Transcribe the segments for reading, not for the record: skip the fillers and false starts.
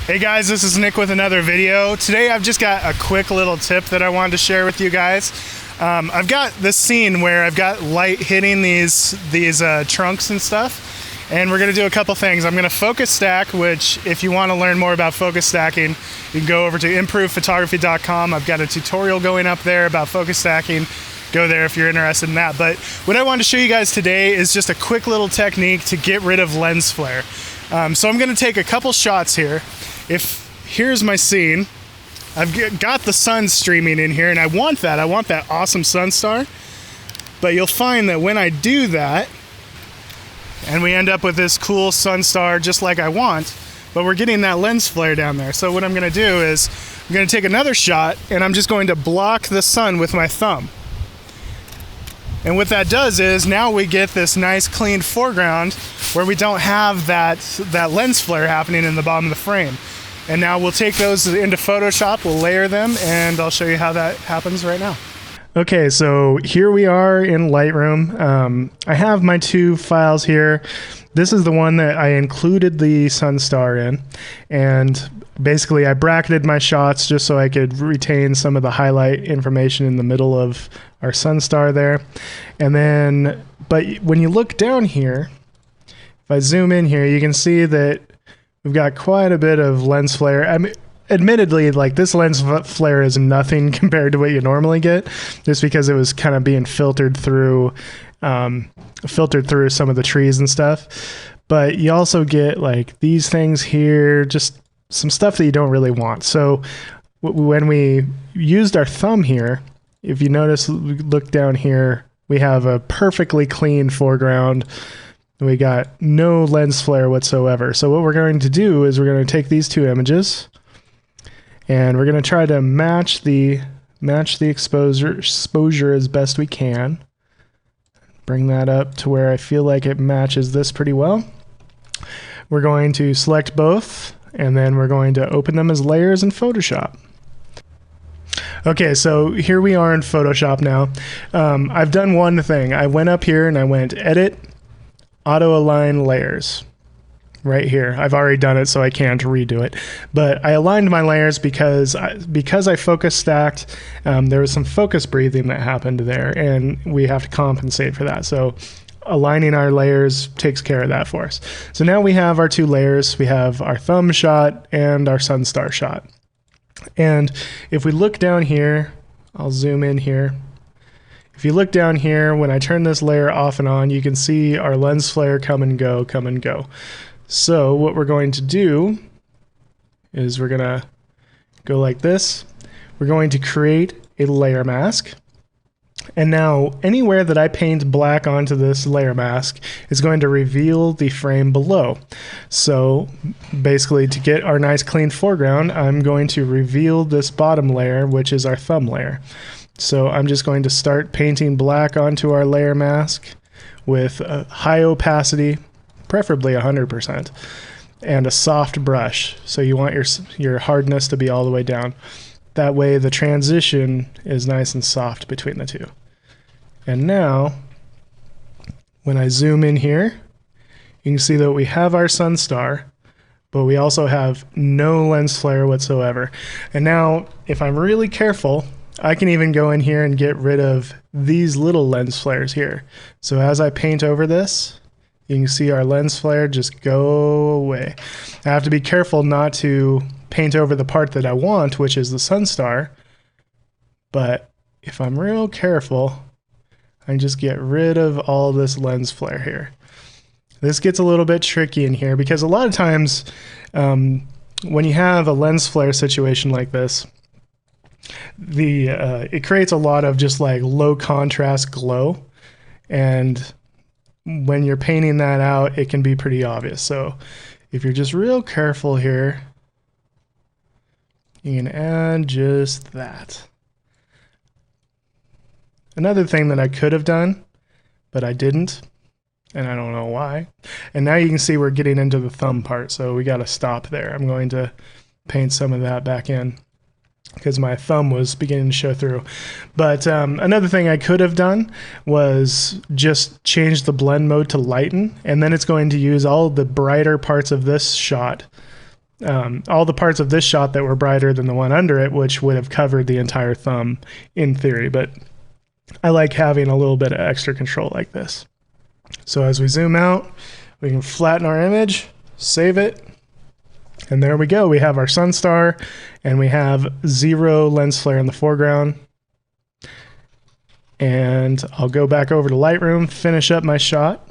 Hey guys, this is Nick with another video. Today I've just got a quick little tip that I wanted to share with you guys. I've got this scene where I've got light hitting these trunks and stuff, and we're going to do a couple things. I'm going to focus stack, which if you want to learn more about focus stacking, you can go over to improvephotography.com. I've got a tutorial going up there about focus stacking. Go there if you're interested in that. But what I wanted to show you guys today is just a quick little technique to get rid of lens flare. So I'm going to take a couple shots here. Here's my scene. I've got the sun streaming in here, and I want that awesome sun star. But you'll find that when I do that, and we end up with this cool sun star just like I want, but we're getting that lens flare down there. So what I'm going to do is I'm going to take another shot, and I'm just going to block the sun with my thumb. And what that does is now we get this nice clean foreground where we don't have that lens flare happening in the bottom of the frame. And now we'll take those into Photoshop, we'll layer them, and I'll show you how that happens right now. Okay, so here we are in Lightroom. I have my two files here. This is the one that I included the sun star in, and basically I bracketed my shots just so I could retain some of the highlight information in the middle of our sun star there. And then, but when you look down here, if I zoom in here, you can see that we've got quite a bit of lens flare. I mean, admittedly, like this lens flare is nothing compared to what you normally get, just because it was kind of being filtered through some of the trees and stuff. But you also get like these things here, just some stuff that you don't really want. So when we used our thumb here, if you notice, look down here, we have a perfectly clean foreground. We got no lens flare whatsoever. So what we're going to do is we're going to take these two images and we're going to try to match the exposure as best we can. Bring that up to where I feel like it matches this pretty well. We're going to select both, and then we're going to open them as layers in Photoshop. Okay, so here we are in Photoshop now. I've done one thing. I went up here and I went Edit, Auto Align Layers. Right here. I've already done it, so I can't redo it. But I aligned my layers because I focus stacked. There was some focus breathing that happened there, and we have to compensate for that. So aligning our layers takes care of that for us. So now we have our two layers. We have our thumb shot and our sun star shot. And if we look down here, I'll zoom in here. If you look down here, when I turn this layer off and on, you can see our lens flare come and go, come and go. So what we're going to do is we're going to go like this. We're going to create a layer mask. And now anywhere that I paint black onto this layer mask is going to reveal the frame below. So basically, to get our nice clean foreground, I'm going to reveal this bottom layer, which is our thumb layer. So I'm just going to start painting black onto our layer mask with a high opacity, preferably 100%, and a soft brush. So you want your hardness to be all the way down. That way the transition is nice and soft between the two. And now, when I zoom in here, you can see that we have our sun star, but we also have no lens flare whatsoever. And now, if I'm really careful, I can even go in here and get rid of these little lens flares here. So as I paint over this, you can see our lens flare just go away. I have to be careful not to paint over the part that I want, which is the sun star. But if I'm real careful, I can just get rid of all this lens flare here. This gets a little bit tricky in here because a lot of times when you have a lens flare situation like this, it creates a lot of just like low contrast glow, and when you're painting that out, it can be pretty obvious. So if you're just real careful here, you can add just that. Another thing that I could have done, but I didn't, and I don't know why. And now you can see we're getting into the thumb part, so we got to stop there. I'm going to paint some of that back in because my thumb was beginning to show through. But another thing I could have done was just change the blend mode to lighten, and then it's going to use all the brighter parts of this shot all the parts of this shot that were brighter than the one under it, which would have covered the entire thumb in theory. But I like having a little bit of extra control like this. So as we zoom out, we can flatten our image, save it, and there we go. We have our sun star, and we have 0 lens flare in the foreground. And I'll go back over to Lightroom, finish up my shot.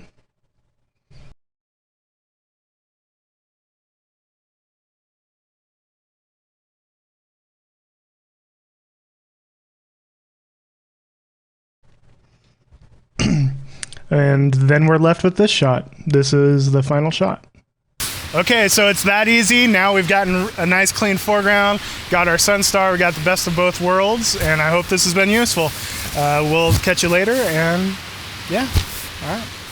And then we're left with this shot. This is the final shot. Okay, so it's that easy. Now we've gotten a nice clean foreground, got our sun star, we got the best of both worlds, and I hope this has been useful. We'll catch you later, and yeah, all right.